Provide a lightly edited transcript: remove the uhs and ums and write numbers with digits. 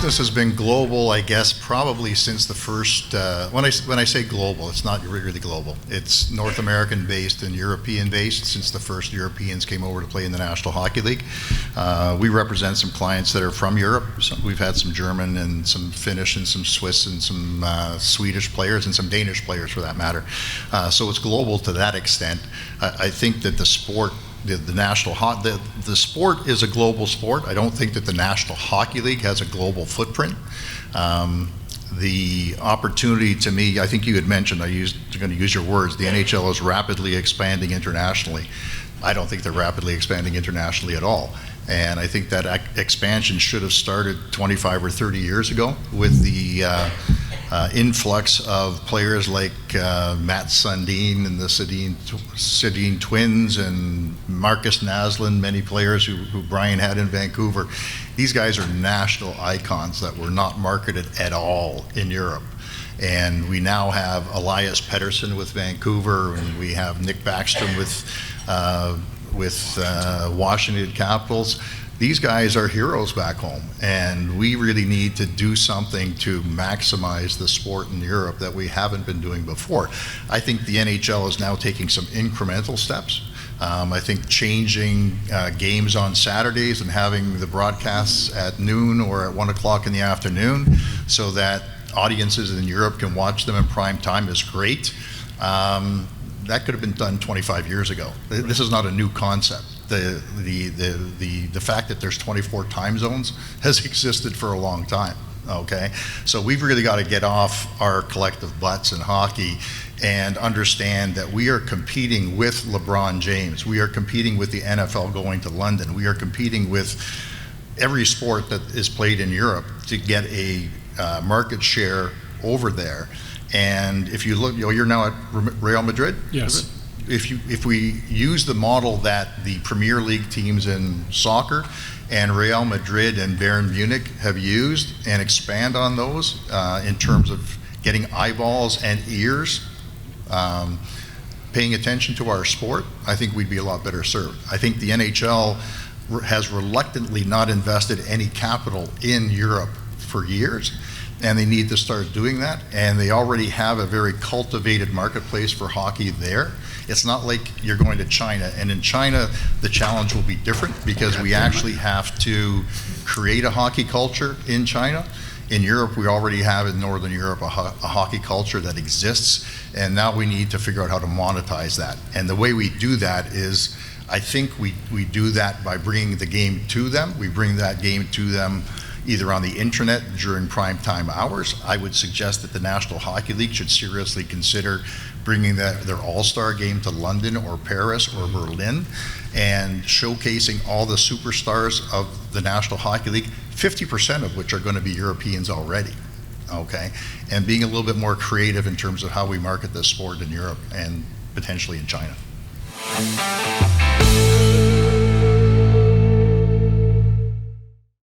business has been global, I guess, probably since the first, when I say global, it's not really global. It's North American based and European based since the first Europeans came over to play in the National Hockey League. We represent some clients that are from Europe. We've had some German and some Finnish and some Swiss and some Swedish players and some Danish players for that matter. So it's global to that extent. I think that the sport, the sport is a global sport. I don't think that the National Hockey League has a global footprint. The opportunity to me, I think you had mentioned, I'm going to use your words, the NHL is rapidly expanding internationally. I don't think they're rapidly expanding internationally at all. And I think that expansion should have started 25 or 30 years ago with the influx of players like Matt Sundin and the Sedin twins and Marcus Naslund, many players who Brian had in Vancouver. These guys are national icons that were not marketed at all in Europe. And we now have Elias Pettersson with Vancouver, and we have Nick Backstrom with Washington Capitals. These guys are heroes back home, and we really need to do something to maximize the sport in Europe that we haven't been doing before. I think the NHL is now taking some incremental steps. I think changing games on Saturdays and having the broadcasts at noon or at 1 o'clock in the afternoon so that audiences in Europe can watch them in prime time is great. That could have been done 25 years ago. This is not a new concept. The fact that there's 24 time zones has existed for a long time, okay? So we've really got to get off our collective butts in hockey and understand that we are competing with LeBron James. We are competing with the NFL going to London. We are competing with every sport that is played in Europe to get a market share over there. And if you look, you're now at Real Madrid? Yes. If we use the model that the Premier League teams in soccer and Real Madrid and Bayern Munich have used and expand on those in terms of getting eyeballs and ears, paying attention to our sport, I think we'd be a lot better served. I think the NHL has reluctantly not invested any capital in Europe for years, and they need to start doing that, and they already have a very cultivated marketplace for hockey there. It's not like you're going to China, and in China the challenge will be different because we actually have to create a hockey culture in China. In Europe, we already have in Northern Europe a hockey culture that exists, and now we need to figure out how to monetize that. And the way we do that is, I think we do that by bringing the game to them. We bring that game to them either on the internet during prime time hours. I would suggest that the National Hockey League should seriously consider bringing their all-star game to London or Paris or Berlin and showcasing all the superstars of the National Hockey League, 50% of which are going to be Europeans already, okay? And being a little bit more creative in terms of how we market this sport in Europe and potentially in China.